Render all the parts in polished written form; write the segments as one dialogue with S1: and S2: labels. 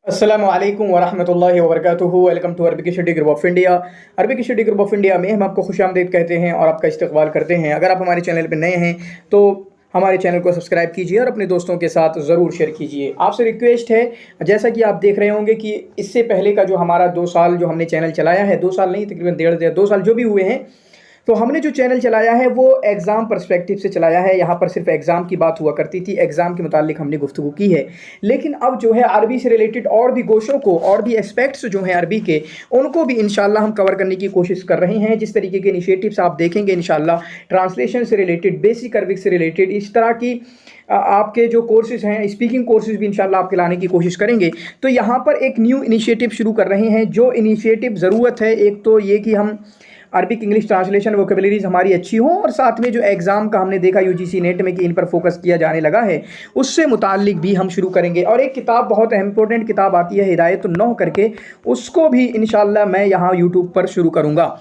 S1: अस्सलामु अलैकुम वरहमतुल्लाहि वबरकातुहू। Welcome to Arabic study group of India. Arabic study group of India में हम आपको खुशामदीद कहते हैं और आपका इस्तकबाल करते हैं। अगर आप हमारे चैनल पर नए हैं तो हमारे चैनल को सब्सक्राइब कीजिए और अपने दोस्तों के साथ ज़रूर शेयर कीजिए। आपसे रिक्वेस्ट है, जैसा कि आप देख रहे होंगे कि इससे पहले का जो हमारा 2 साल जो हमने चैनल चलाया है, 2 साल नहीं तकरीबन 1.5 2 साल जो भी हुए हैं, तो हमने जो चैनल चलाया है वो एग्ज़ाम पर्सपेक्टिव से चलाया है। यहाँ पर सिर्फ एग्ज़ाम की बात हुआ करती थी, एग्ज़ाम के मुतालिक हमने गुफ्तगू की है। लेकिन अब जो है अरबी से रिलेटेड और भी गोशों को और भी एस्पेक्ट्स जो हैं अरबी के, उनको भी इंशाल्लाह हम कवर करने की कोशिश कर रहे हैं। जिस तरीके के इनिशिएटिव्स आप देखेंगे इंशाल्लाह, ट्रांसलेशन से रिलेटेड, बेसिक अरबिक से रिलेटेड, इस तरह की आपके जो कोर्सेज हैं, स्पीकिंग कोर्सेज भी इंशाल्लाह आपके लाने की कोशिश करेंगे। तो यहाँ पर एक न्यू इनिशिएटिव शुरू कर रहे हैं। जो इनिशिएटिव ज़रूरत है, एक तो ये कि हम अरबिक इंग्लिश ट्रांसलेशन वोकेबलरीज हमारी अच्छी हो, और साथ में जो एग्ज़ाम का हमने देखा यूजीसी नेट में कि इन पर फोकस किया जाने लगा है, उससे मुताल्लिक भी हम शुरू करेंगे। और एक किताब, बहुत इंपॉर्टेंट किताब आती है हिदायतुन नौह करके, उसको भी इंशाल्लाह मैं यहाँ यूट्यूब पर शुरू करूँगा।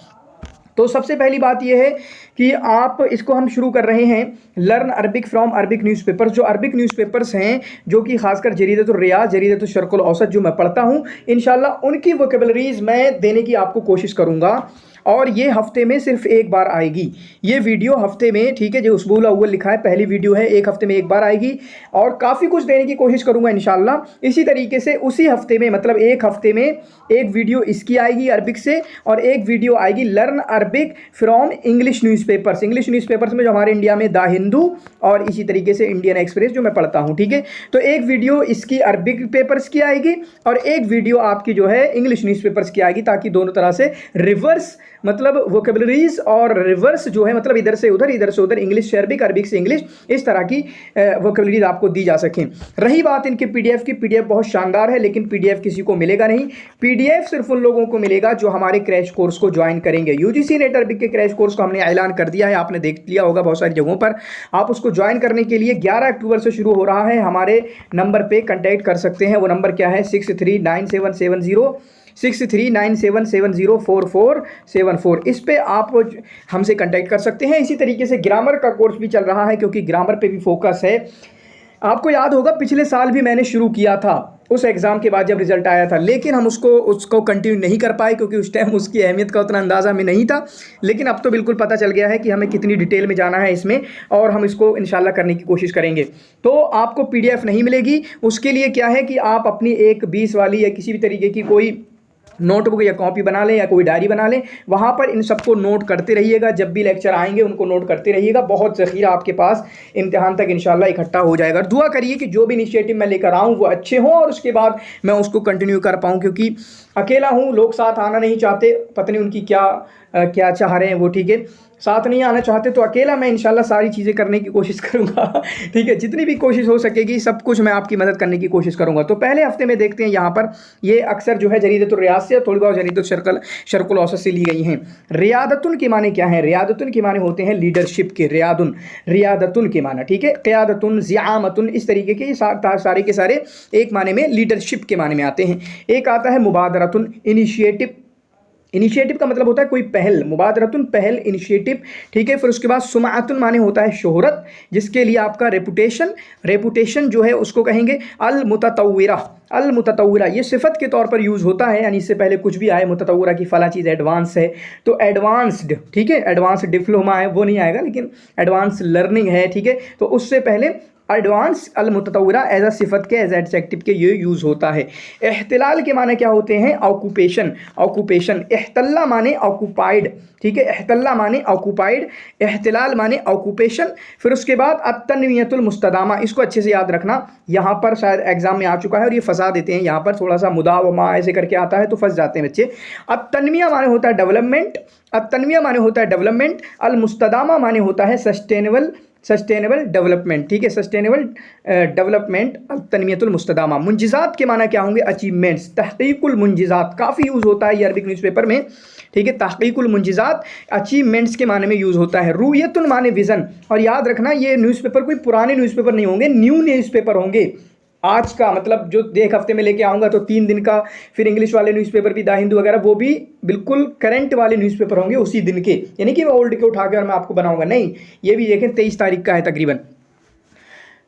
S1: तो सबसे पहली बात यह है कि आप इसको हम शुरू कर रहे हैं, learn Arabic from Arabic newspapers. जो अरबिक न्यूज़पेपर्स हैं, जो कि खासकर जरीदतुर रियाज, जरीदतुल शर्कुल औसत जो मैं पढ़ता हूँ, इंशाल्लाह उनकी वोकेबलरीज़ मैं देने की आपको कोशिश करूँगा। और ये हफ्ते में सिर्फ एक बार आएगी ये वीडियो, हफ्ते में, ठीक है, जो उसबुल अव्वल लिखा है, पहली वीडियो है, एक हफ्ते में एक बार आएगी। और काफ़ी कुछ देने की कोशिश करूँगा इंशाल्लाह। इसी तरीके से उसी हफ्ते में, मतलब एक हफ्ते में एक वीडियो इसकी आएगी अरबिक से, और एक वीडियो आएगी learn Arabic from English newspapers. English newspapers में जो हमारे इंडिया में द हिंदू और इसी तरीके से इंडियन एक्सप्रेस जो मैं पढ़ता हूँ, ठीक है। तो एक वीडियो इसकी अरबिक पेपर्स की आएगी और एक वीडियो आपकी जो है इंग्लिश न्यूज़पेपर्स की आएगी, ताकि दोनों तरह से रिवर्स, मतलब वोकेबलरीज और रिवर्स जो है, मतलब इधर से उधर, इधर से उधर, इंग्लिश से अरबिक, अरबिक से इंग्लिश, इस तरह की वोकेबलरीज आपको दी जा सकें। रही बात इनके पीडीएफ की, पीडीएफ बहुत शानदार है, लेकिन पीडीएफ किसी को मिलेगा नहीं। पीडीएफ सिर्फ उन लोगों को मिलेगा जो हमारे क्रैश कोर्स को ज्वाइन करेंगे। यूजीसी नेट अरबिक के क्रैश कोर्स को हमने ऐलान कर दिया है, आपने देख लिया होगा बहुत सारी जगहों पर। आप उसको ज्वाइन करने के लिए 11 अक्टूबर से शुरू हो रहा है। हमारे नंबर पर कॉन्टैक्ट कर सकते हैं। वो नंबर क्या है? 639770 इस पे आप हमसे कांटेक्ट कर सकते हैं। इसी तरीके से ग्रामर का कोर्स भी चल रहा है, क्योंकि ग्रामर पे भी फोकस है। आपको याद होगा पिछले साल भी मैंने शुरू किया था, उस एग्ज़ाम के बाद जब रिज़ल्ट आया था, लेकिन हम उसको कंटिन्यू नहीं कर पाए, क्योंकि उस टाइम उसकी अहमियत का उतना अंदाज़ा हमें नहीं था। लेकिन अब तो बिल्कुल पता चल गया है कि हमें कितनी डिटेल में जाना है इसमें, और हम इसको इंशाल्लाह करने की कोशिश करेंगे। तो आपको पीडीएफ नहीं मिलेगी, उसके लिए क्या है कि आप अपनी एक 20 वाली या किसी भी तरीके की कोई नोटबुक या कॉपी बना लें या कोई डायरी बना लें, वहाँ पर इन सबको नोट करते रहिएगा। जब भी लेक्चर आएंगे उनको नोट करते रहिएगा। बहुत ज़ख़ीरा आपके पास इम्तिहान तक इंशाल्लाह इकट्ठा हो जाएगा। दुआ करिए कि जो भी इनिशिएटिव मैं लेकर आऊँ वो अच्छे हों, और उसके बाद मैं उसको कंटिन्यू कर पाऊँ, क्योंकि अकेला हूँ, लोग साथ आना नहीं चाहते, पता नहीं उनकी क्या चाह रहे हैं वो, ठीक है, साथ नहीं आना चाहते। तो अकेला मैं इंशाल्लाह सारी चीज़ें करने की कोशिश करूँगा, ठीक है, जितनी भी कोशिश हो सकेगी सब कुछ मैं आपकी मदद करने की कोशिश करूँगा। तो पहले हफ्ते में देखते हैं, यहाँ पर ये अक्सर जो है जरीदतुर रियाज से, थोड़ी बहुत जरीदतुल शर्कुल औसत से ली गई हैं। रियादतुन के माने क्या है? रियादतुन के माने होते हैं लीडरशिप के, रियादतुन के माना, ठीक है, क़ियादतुन, ज़िआमतुन, इस तरीके के सारे के सारे एक माने में लीडरशिप के माने में आते हैं। एक आता है मुबादरतुन, इनिशिएटिव। इनिशिएटिव का मतलब होता है कोई पहल, मुबादरतुन पहल, इनिशिएटिव, ठीक है। फिर उसके बाद सुमाअतुन माने होता है शोहरत, जिसके लिए आपका रेपुटेशन जो है उसको कहेंगे अल मुततव्विरा। ये सिफत के तौर पर यूज़ होता है, यानी इससे पहले कुछ भी आए, मुततव्विरा की फ़ला चीज़ एडवांस है तो एडवांस्ड, ठीक है, एडवांस डिप्लोमा है वो नहीं आएगा, लेकिन एडवांस लर्निंग है, ठीक है। तो उससे पहले एडवांस अल मुततव्विरा एज अ सिफत के, एज एडजेक्टिव के ये यूज़ होता है। एहतिलाल के माने क्या होते हैं? ऑक्यूपेशन। एहतल्ला माने ऑक्यूपाइड, ठीक है, एहतल्ला माने ऑक्यूपाइड, एहतिलाल माने ऑक्यूपेशन। फिर उसके बाद अत्तनवियतुल मुस्तदामा, इसको अच्छे से याद रखना, यहाँ पर शायद एग्जाम में आ चुका है और ये फंसा देते हैं, यहाँ पर थोड़ा सा मुदा व मा ऐसे करके आता है तो फंस जाते हैं बच्चे। अत्तनविया माने होता है डेवलपमेंट, अल मुस्तदामा माने होता है सस्टेनेबल डेवलपमेंट, ठीक है, सस्टेनेबल डेवलपमेंट, तनमियतुल मुस्तदामा। मुंजिज़ात के माना क्या होंगे? अचीवमेंट्स। तहक़ीक़ुल मुंजिज़ात काफ़ी यूज़ होता है ये अरबिक न्यूज़पेपर में, ठीक है, तहक़ीक़ुल मुंजिज़ात अचीवमेंट्स के माने में यूज़ होता है। रुयतुन माने विज़न, और याद रखना ये न्यूज़पेपर कोई पुराने न्यूज़पेपर नहीं होंगे, न्यू न्यूज़पेपर होंगे। आज का मतलब जो एक हफ्ते में लेके आऊँगा तो 3 दिन का, फिर इंग्लिश वाले न्यूज़पेपर भी, द हिंदू वगैरह, वो भी बिल्कुल करंट वाले न्यूज़पेपर होंगे उसी दिन के, यानी कि वो ओल्ड के उठा के और मैं आपको बनाऊंगा नहीं। ये भी देखें 23 तारीख का है तकरीबन।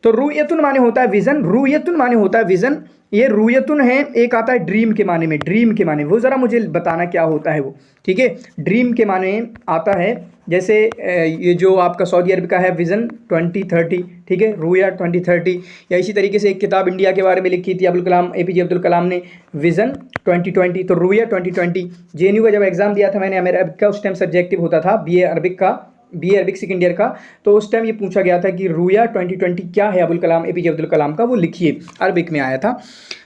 S1: तो रुयतुन माने होता है विज़न, रुयतुन माने होता है विज़न, ये रुयतुन है, एक आता है ड्रीम के माने में, ड्रीम के माने, वो ज़रा मुझे बताना क्या होता है वो, ठीक है। ड्रीम के माने आता है जैसे ये जो आपका सऊदी अरब का है विज़न 2030, ठीक है, रुया 2030, या इसी तरीके से एक किताब इंडिया के बारे में लिखी थी अब्दुल कलाम, APJ अब्दुल कलाम ने, विज़न 2020, तो रुया 2020। JNU का जब एग्ज़ाम दिया था मैंने अरबिक का, उस टाइम सब्जेक्टिव होता था BA अरबिक का, BA अरबिक सेकेंड ईयर का, तो उस टाइम ये पूछा गया था कि रुया 2020 क्या है अब्दुल कलाम, APJ अब्दुल कलाम का, वो लिखिए, अरबिक में आया था।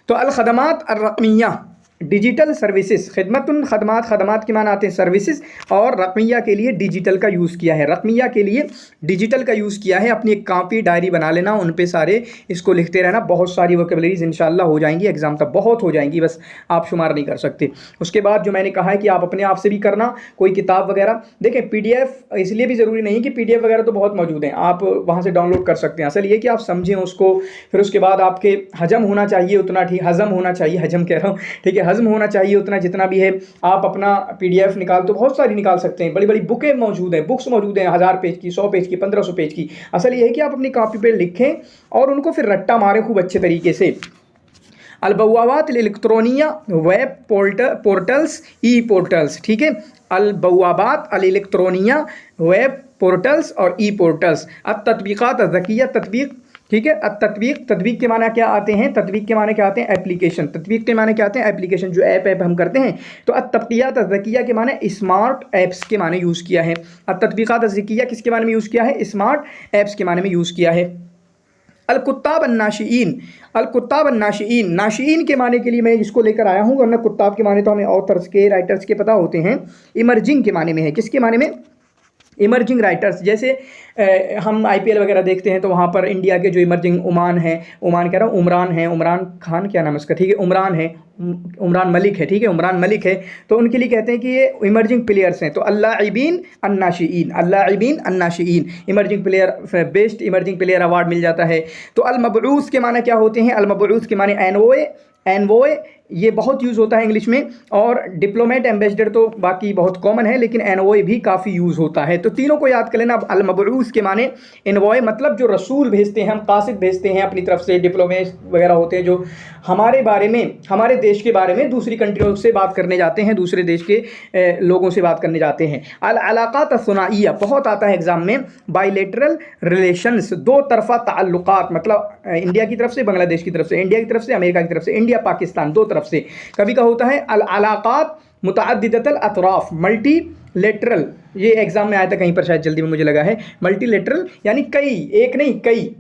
S1: तो अल खदमात अर्रक़मिया, डिजिटल सर्विसेज, खिदमतुन खदमात, खदमात के माने आते हैं सर्विसेज, और रकमिया के लिए डिजिटल का यूज़ किया है, रकमिया के लिए डिजिटल का यूज़ किया है। अपनी एक कॉपी डायरी बना लेना, उन पे सारे इसको लिखते रहना, बहुत सारी वोकेबलरीज इंशाल्लाह हो जाएंगी, एग्जाम तक बहुत हो जाएंगी, बस आप शुमार नहीं कर सकते। उसके बाद जो मैंने कहा है कि आप अपने आप से भी करना, कोई किताब वगैरह देखें, PDF इसलिए भी ज़रूरी नहीं कि PDF वगैरह तो बहुत मौजूद हैं, आप वहाँ से डाउनलोड कर सकते हैं। असल ये कि आप समझें उसको, फिर उसके बाद आपके हजम होना चाहिए उतना, ठीक, हजम होना चाहिए, हजम कह रहा हूँ, ठीक है, हजम होना चाहिए उतना जितना भी है। आप अपना PDF निकाल, तो बहुत सारी निकाल सकते हैं, बड़ी बड़ी बुकें मौजूद हैं, बुक्स मौजूद हैं, 1000 पेज की, 100 पेज की, 1500 पेज की। असल ये है कि आप अपनी कॉपी पे लिखें और उनको फिर रट्टा मारें खूब अच्छे तरीके से। अलबवाबात इलेक्ट्रॉनिया, वेब पोर्टल्स, ई पोर्टल्स, ठीक है, अलबवाबात इलेक्ट्रॉनिया, वेब पोर्टल्स और ई पोर्टल्स। अब तत्बीक़ात ज़किया, तत्बीक, ठीक है, अब तत्बीक, तत्बीक के माने क्या आते हैं, तत्बीक के माने क्या आते हैं, एप्लीकेशन, तत्बीक के माने क्या आते हैं, एप्लीकेशन, जो ऐप हम करते हैं। तो अत्तक़ियात ज़किया के माने स्मार्ट ऐप्स के माने यूज़ किया है। अत्ततबीक़ात ज़किया किसके माने में यूज़ किया है, स्मार्ट ऐप्स के माने में यूज़ किया है। अलकुत्ताब अन्नाशिईन, अलकुत्ताब अन्नाशिईन, नाशिईन के माने के लिए मैं इसको लेकर आया हूँ, वरना कुत्ताब के माने तो हमें ऑथर्स के, राइटर्स के पता होते हैं। इमर्जिंग के माने में है, किसके माने में, इमर्जिंग राइटर्स। जैसे हम IPL वगैरह देखते हैं तो वहाँ पर इंडिया के जो इमर्जिंग, उमान है, उमान कह रहा हूँ, उमरान है, उमरान खान, क्या नाम है उसका, ठीक है, उमरान है, उमरान मलिक है, ठीक है, उमरान मलिक है, तो उनके लिए कहते हैं कि ये इमर्जिंग प्लेयर्स हैं। तो अल्लाइबीन अन्नाशिईन, अल्लाइबीन अन्नाशिईन, emerging player, best emerging player award मिल जाता है। तो अलमबऊस के माने क्या होते हैं, अलमबऊस के माने एनवोए, एनवोए ये बहुत यूज़ होता है इंग्लिश में, और डिप्लोमेट, एम्बेसडर तो बाकी बहुत कॉमन है, लेकिन एनवोए भी काफ़ी यूज़ होता है। तो तीनों को याद कर लेना। अब अलमबऊस के माने, एनवोए मतलब जो रसूल भेजते हैं, हम कासिद भेजते हैं अपनी तरफ से, डिप्लोमेट वगैरह होते हैं जो हमारे बारे में, हमारे देश के बारे में दूसरी कंट्रियों से बात करने जाते हैं, दूसरे देश के लोगों से बात करने जाते हैं। अल अलाक़ात अस्सुनाइया बहुत आता है एग्जाम में, बायलैटरल रिलेशंस, दो तरफ़ा ताल्लुक़ात, मतलब इंडिया की तरफ से, बांग्लादेश की तरफ से, इंडिया की तरफ से, अमेरिका की तरफ से, इंडिया पाकिस्तान, दो तरफ से। कभी का होता है अल अलाक़ात मुतअद्दिदतल अतराफ़, मल्टी लेटरल, ये एग्जाम में आया था कहीं पर, शायद जल्दी में मुझे लगा है, मल्टी लेटरल यानी कई, एक नहीं कई,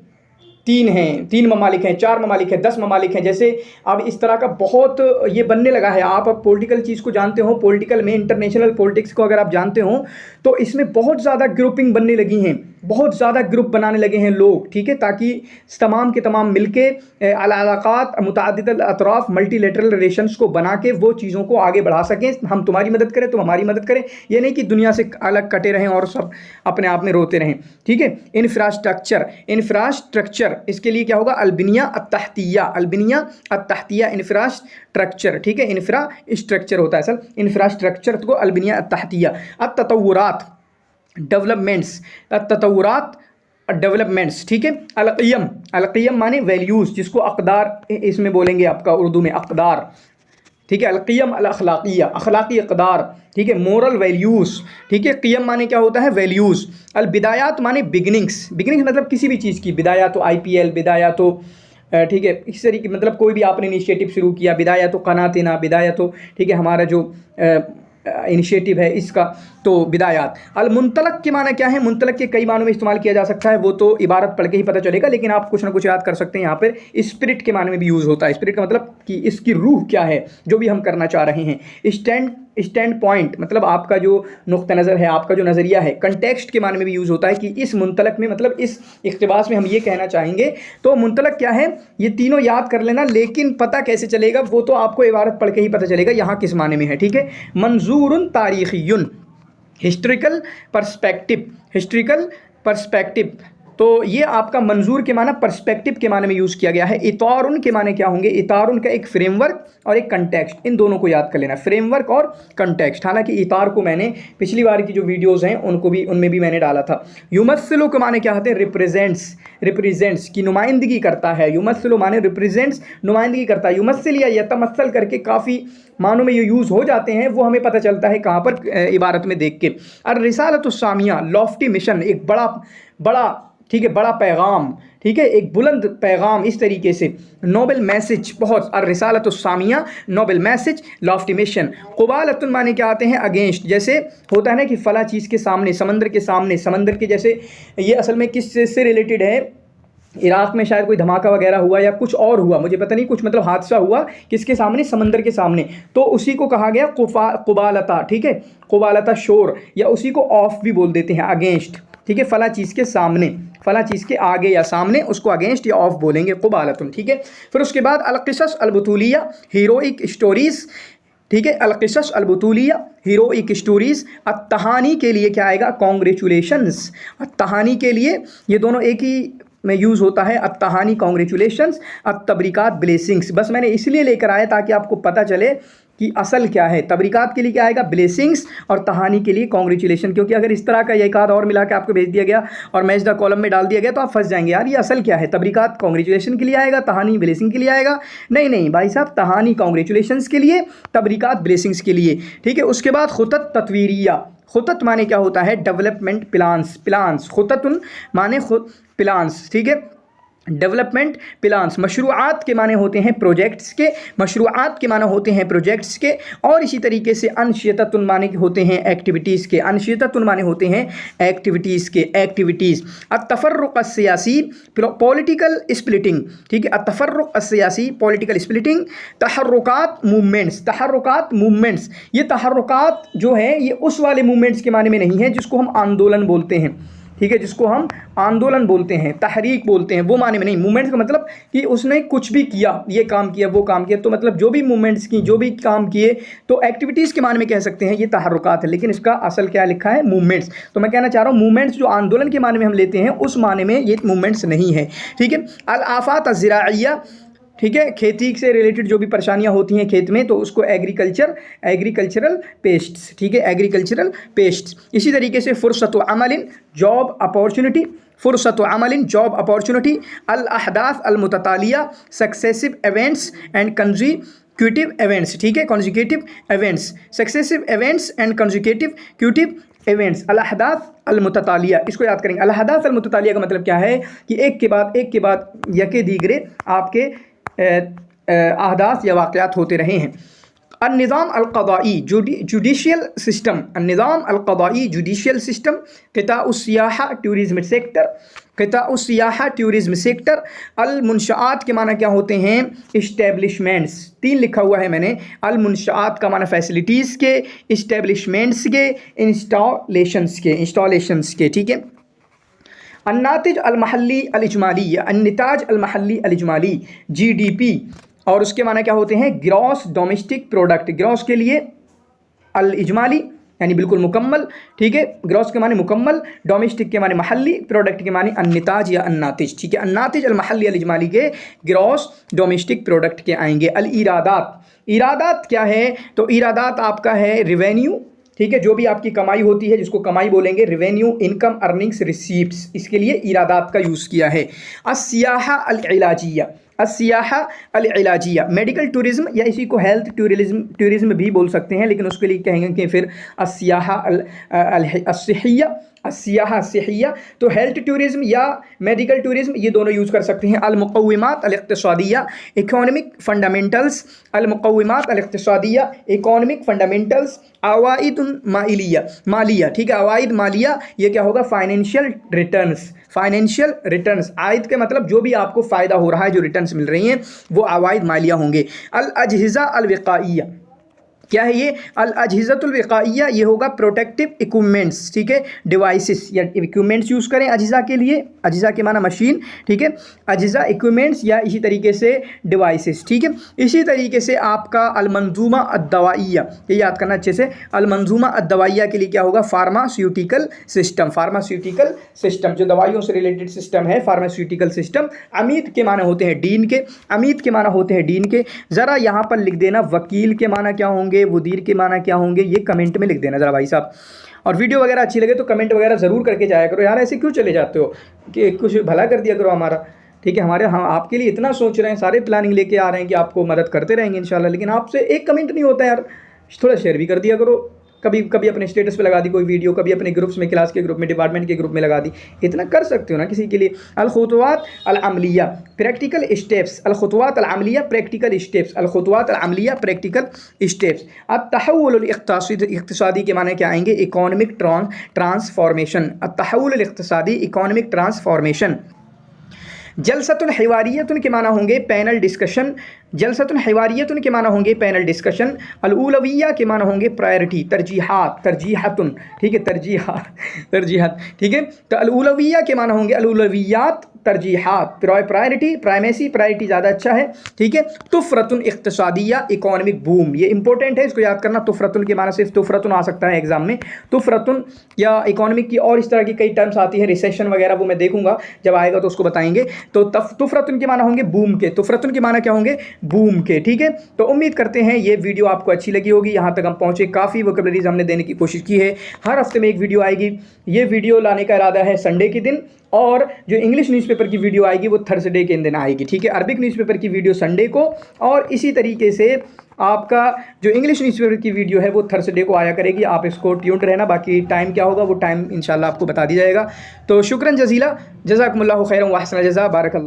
S1: तीन हैं, 3 ममालिक हैं, 4 ममालिक हैं, 10 ममालिक हैं, जैसे अब इस तरह का बहुत ये बनने लगा है। आप अब पॉलिटिकल चीज़ को जानते हो, पॉलिटिकल में इंटरनेशनल पॉलिटिक्स को अगर आप जानते हो तो इसमें बहुत ज़्यादा ग्रुपिंग बनने लगी हैं, बहुत ज़्यादा ग्रुप बनाने लगे हैं लोग, ठीक है, ताकि तमाम के तमाम मिलके अलाक़ात मुतअद्दिदल अतराफ़, मल्टीलेटरल रिलेशंस को बना के वो चीज़ों को आगे बढ़ा सकें। हम तुम्हारी मदद करें, तुम हमारी मदद करें, ये नहीं कि दुनिया से अलग कटे रहें और सब अपने आप में रोते रहें, ठीक है। इंफ्रास्ट्रक्चर, इंफ्रास्ट्रक्चर इसके लिए क्या होगा, अलबिनिया अत्तहतिया, अलबिनिया अत्तहतिया, इंफ्रास्ट्रक्चर, ठीक है, इंफ्रास्ट्रक्चर होता है असल, इंफ्रास्ट्रक्चर को अलबिनिया अत्तहतिया। अत्ततव्वुरात, डेवलपमेंट्स, अत्ततव्वुरात डेवलपमेंट्स, ठीक है। अलक़ियम, अलक़ियम माने वैल्यूज़, जिसको अक़दार इसमें बोलेंगे आपका उर्दू में, अक़दार, ठीक है। अलक़ियम अल अख़लाक़िया, अख़लाक़ी अक़दार, ठीक है, मोरल वैल्यूज़, ठीक है। क़ियम माने क्या होता है, वैल्यूज़। अल बिदायात माने बिगिनिंग्स, बिगिनिंग्स मतलब किसी भी चीज़ की, बिदाया तो IPL, बिदाया तो ठीक है, इस तरीके मतलब कोई भी आपने इनिशिएटिव शुरू किया, बिदाया तो क़नातिना, बिदाया तो ठीक है हमारा जो इनिशिएटिव है इसका, तो बिदायात। अल मुंतलक के माने क्या है, मुंतलक के कई मानों में इस्तेमाल किया जा सकता है, वो तो इबारत पढ़ के ही पता चलेगा, लेकिन आप कुछ ना कुछ याद कर सकते हैं। यहाँ पर स्पिरिट के माने में भी यूज़ होता है। स्पिरिट का मतलब कि इसकी रूह क्या है, जो भी हम करना चाह रहे हैं। स्टैंड पॉइंट मतलब आपका जो नुक्ता नज़र है, आपका जो नज़रिया है। कंटेक्स्ट के माने में भी यूज़ होता है कि इस मुंतलक में, मतलब इस इक़्तिबास में हम ये कहना चाहेंगे। तो मुंतलक क्या है, ये तीनों याद कर लेना, लेकिन पता कैसे चलेगा वो तो आपको इबारत पढ़ के ही पता चलेगा यहाँ किस माने में है, ठीक है। मंजूरुन तारीख़ियुन, हिस्ट्रिकल पर्सपेक्टिव, हिस्ट्रिकल पर्सपेक्टिव, तो ये आपका मंजूर के माना पर्सपेक्टिव के माने में यूज़ किया गया है। इतारुन के माने क्या होंगे? इतारुन का एक फ्रेमवर्क और एक कंटेक्स्ट, इन दोनों को याद कर लेना, फ्रेमवर्क और कंटेक्स्ट। हालांकि इतार को मैंने पिछली बार की जो वीडियोज़ हैं उनमें भी मैंने डाला था। युमस्सिलु के माने क्या होते हैं? रिप्रेजेंट्स की नुमाइंदगी करता है। युमस्सिलु माने रिप्रेजेंट्स, नुमाइंदगी करता है। युमस्सिल या यतमस्सल करके काफ़ी मानों में ये यूज़ हो जाते हैं, वो हमें पता चलता है कहाँ पर? इबारत में देख के। और रिसालतुस्सामिया, लॉफ्टी मिशन, एक बड़ा ठीक है, बड़ा पैगाम, ठीक है, एक बुलंद पैगाम, इस तरीके से। नोबल मैसेज, बहुत। और रिसालतुस्सामिया, नोबल मैसेज, लॉफ्टी मिशन। क़ुबालतुन माने क्या आते हैं? अगेंस्ट। जैसे होता है ना कि फ़ला चीज़ के सामने, समंदर के सामने, समंदर के जैसे, ये असल में किस से रिलेटेड है? इराक़ में शायद कोई धमाका वगैरह हुआ या कुछ और हुआ, मुझे पता नहीं, कुछ मतलब हादसा हुआ, किसके सामने? समंदर के सामने। तो उसी को कहा गया क़ुबालता, ठीक है, क़ुबालता शोर, या उसी को ऑफ भी बोल देते हैं, अगेंस्ट, ठीक है, फ़ला चीज़ के सामने, फ़ला चीज़ के आगे या सामने, उसको अगेंस्ट या ऑफ बोलेंगे, क़ुबालतुन, ठीक है। फिर उसके बाद अल-क़िसस अल-बुतूलिया, हीरोइक स्टोरीज़, ठीक है, अल-क़िसस अल-बुतूलिया, हीरोइक स्टोरीज़। अत-तहानी के लिए क्या आएगा? कॉन्ग्रेचुलेशंस। अत-तहानी के लिए ये दोनों एक ही में यूज़ होता है, अत-तहानी कॉन्ग्रेचुलेशंस, अत-तबरीकात ब्लेसिंग्स। बस मैंने इसलिए लेकर आया ताकि आपको पता चले कि असल क्या है। तबरीकात के लिए क्या आएगा? ब्लेसिंग्स, और तहानी के लिए कॉन्ग्रेचुलेशन। क्योंकि अगर इस तरह का एक आध और मिला के आपको भेज दिया गया और मैच द कॉलम में डाल दिया गया तो आप फंस जाएंगे, यार ये असल क्या है? तबरीकात कॉन्ग्रेचुलेशन के लिए आएगा, तहानी ब्लेसिंग के लिए आएगा? नहीं भाई साहब, तहानी कॉन्ग्रेचुलेशंस के लिए, तबरीकात ब्लेसिंग्स के लिए, ठीक है। उसके बाद खुतत तत्वीरिया। खुतत माने क्या होता है? Development plans. खुततुन माने प्लान्स, ठीक है, डेवलपमेंट प्लान्स। मशरूआत के माने होते हैं प्रोजेक्ट्स के, मशरूआत के माने होते हैं प्रोजेक्ट्स के। और इसी तरीके से अनशियतुन माने होते हैं एक्टिविटीज़ के, अनशियतुन माने होते हैं एक्टिविटीज़ के, एक्टिविटीज़। अत-तफर्रुक़ अस-सियासी, पॉलिटिकल स्प्लिटिंग, ठीक है, अत-तफर्रुक़ अस-सियासी, पॉलिटिकल स्प्लिटिंग। तहर्रुकात मूवमेंट्स, तहर्रुकात मूवमेंट्स, ये तहर्रुकात जो है ये उस वाले मूवमेंट्स के माने में नहीं है जिसको हम आंदोलन बोलते हैं, ठीक है, जिसको हम आंदोलन बोलते हैं, तहरीक बोलते हैं, वो माने में नहीं। मूवमेंट्स का मतलब कि उसने कुछ भी किया, ये काम किया, वो काम किया, तो मतलब जो भी मूवमेंट्स की, जो भी काम किए, तो एक्टिविटीज़ के माने में कह सकते हैं ये तहर्रुकात है। लेकिन इसका असल क्या लिखा है? मूवमेंट्स। तो मैं कहना चाह रहा हूँ मूवमेंट्स जो आंदोलन के माने में हम लेते हैं उस माने में ये मूवमेंट्स नहीं है, ठीक है। अल-आफ़ात अज़-ज़िराइया, ठीक है, खेती से रिलेटेड जो भी परेशानियां होती हैं खेत में, तो उसको एग्रीकल्चरल पेस्ट्स, ठीक है, एग्रीकल्चरल पेस्ट्स। इसी तरीके से फ़ुर्सत अमलिन, जॉब अपॉर्चुनिटी, फ़ुर्सत अमलिन, जॉब अपॉर्चुनिटी। अल-अहदास अल-मुततालिया, successive events and consecutive events, ठीक है, consecutive events, successive events and consecutive events. अल-अहदास अल-मुततालिया, इसको याद करेंगे। अल-अहदास अल-मुततालिया का मतलब क्या है? कि एक के बाद यके दीगरे आपके अहदास या वाक़यात होते रहे हैं। अन्निज़ाम अल-क़दाई, जुडिशियल सिस्टम, अन्निज़ाम अल-क़दाई, जुडिशियल सिस्टम। क़िताउस्सियाहा, टूरिज़्म सेक्टर, क़िताउस्सियाहा, टूरिज़्म सेक्टर। अल-मुनशाआत के माना क्या होते हैं? इस्टेब्लिशमेंट्स, 3 लिखा हुआ है मैंने। अल-मुनशाआत का माना फैसिलिटीज़ के, इस्टेब्लिशमेंट्स के, इंस्टॉलेशंस के, ठीक है। अन्नातिज अल-महल्ली अल-इजमाली, अन्निताज अल-महल्ली अल-इजमाली, GDP, और उसके माने क्या होते हैं? Gross domestic product. ग्रॉस के लिए अल-इजमाली यानी बिल्कुल मुकम्मल, ठीक है, ग्रॉस के माने मुकम्मल, डोमेस्टिक के माने महल्ली, प्रोडक्ट के माने अन्निताज या अन्नातिज, ठीक है। अन्नातिज अल-महल्ली अल-इजमाली के ग्रॉस डोमेस्टिक प्रोडक्ट के आएंगे। अल-इरादात, इरादात क्या है? तो इरादात आपका है रेवेन्यू, ठीक है, जो भी आपकी कमाई होती है जिसको कमाई बोलेंगे, रेवेन्यू, इनकम, अर्निंग्स, रिसीप्ट्स, इसके लिए इरादात का यूज़ किया है। अस-सियाहा अल-इलाजिया, अस-सियाहा अल-इलाजिया, मेडिकल टूरिज़्म या इसी को हेल्थ टूरिज़्म भी बोल सकते हैं, लेकिन उसके लिए कहेंगे कि फिर अस-सियाहा अल-सिहिया, अस-सियाहा सिहिया। तो हेल्थ टूरिज़्म या मेडिकल टूरिज़्म ये दोनों यूज़ कर सकते हैं। अल-मुक़व्विमात अल-इक़्तिसादिया, इकोनॉमिक फंडामेंटल्स, अल-मुक़व्विमात अल-इक़्तिसादिया, इकोनॉमिक फंडामेंटल्स। अवाइदुन मालिया, ठीक है, अवाइद मालिया, ये क्या होगा? Financial returns. आयद के मतलब जो भी आपको फ़ायदा हो रहा है, जो रिटर्न्स मिल रही हैं, वो अवाइद मालिया होंगे। अल-अजहिज़ा अल-विक़ाइया, क्या है ये? अल अजहिज़तुल विक़ाइया, ये होगा प्रोटेक्टिव इक्विपमेंट्स, ठीक है, डिवाइसेस या इक्विपमेंट्स यूज़ करें अजिज़ा के लिए। अजिज़ा के माना मशीन, ठीक है, अजिज़ा इक्विपमेंट्स या इसी तरीके से डिवाइसेस, ठीक है। इसी तरीके से आपका अलमंजूमा अद्दवाइया, ये याद करना अच्छे से, अलमंजूमा अद्दवाइया के लिए क्या होगा? Pharmaceutical system. फार्मास्यूटिकल सिस्टम जो दवाइयों से रिलेटेड सिस्टम है, फार्मास्यूटिकल सिस्टम। अमीत के माना होते हैं डीन के, अमीत के माना होते हैं डीन के। ज़रा यहाँ पर लिख देना वकील के माना क्या होंगे, वज़ीर के माना क्या होंगे, ये कमेंट में लिख देना ज़रा भाई साहब। और वीडियो वगैरह अच्छी लगे तो कमेंट वगैरह ज़रूर करके जाया करो यार, ऐसे क्यों चले जाते हो कि कुछ भला कर दिया करो हमारा, ठीक है। हमारे हम आपके लिए इतना सोच रहे हैं, सारे प्लानिंग लेके आ रहे हैं कि आपको मदद करते रहेंगे इंशाल्लाह, लेकिन आपसे एक कमेंट नहीं होता यार। थोड़ा शेयर भी कर दिया करो, कभी कभी अपने स्टेटस पे लगा दी कोई वीडियो, कभी अपने ग्रुप्स में, क्लास के ग्रुप में, डिपार्टमेंट के ग्रुप में लगा दी, इतना कर सकते हो ना किसी के लिए। अल खुतवात अल अमलिया, प्रैक्टिकल स्टेप्स, अल खुतवात अल अमलिया प्रैक्टिकल स्टेप्स, अल खुतवात अल अमलिया प्रैक्टिकल स्टेप्स। अब तहव्वुल इक्तिसादी के माने क्या आएंगे? Economic transformation. अब तहव्वुल इक्तिसादी इकोनॉमिक ट्रांसफॉर्मेशन। जलसतुल हिवारियतुन के माना होंगे पैनल डिस्कशन, जलसतुल हिवारियतुन के माना होंगे पैनल डिस्कशन। अलउलविया के माना होंगे प्रायोरिटी, तरजीहात, तरजीहतुन, ठीक है, तरजीहात, तरजीहत, ठीक है। तो अलउलविया के माना होंगे अलउलवियात, तरजीहात, प्रायोरिटी, प्राइमेसी, प्रायोरिटी ज़्यादा अच्छा है, ठीक है। तुफ़रतुन इक़्तिसादिया, इकोनॉमिक बूम, ये इंपॉर्टेंट है, इसको याद करना। तुफ़रतुन के माना सिर्फ तुफ़रतुन आ सकता है एग्जाम में, तुफ़रतुन या इकोनॉमिक की और इस तरह की कई टर्म्स आती है, रिसेशन वगैरह, वो मैं देखूंगा जब आएगा तो उसको बताएंगे। तो तुफ़रतुन के माना होंगे बूम के, तुफ़रतुन के माना क्या होंगे? बूम के, ठीक है। तो उम्मीद करते हैं ये वीडियो आपको अच्छी लगी होगी, यहाँ तक हम पहुँचे, काफ़ी वोकैबुलरीज हमने देने की कोशिश की है। हर हफ्ते में एक वीडियो आएगी, ये वीडियो लाने का इरादा है संडे के दिन, और जो इंग्लिश न्यूज़पेपर की वीडियो आएगी वो थर्सडे के दिन आएगी, ठीक है। अरबिक न्यूज़पेपर की वीडियो संडे को, और इसी तरीके से आपका जो इंग्लिश न्यूज़पेपर की वीडियो है वो थर्सडे को आया करेगी। आप इसको ट्यून्ड रहना, बाकी टाइम क्या होगा वो टाइम इंशाल्लाह आपको बता दिया जाएगा। तो शुक्रन जज़ीला, जज़ाकुमुल्लाहु खैरन व अहसन जज़ा, बारकल्लाह।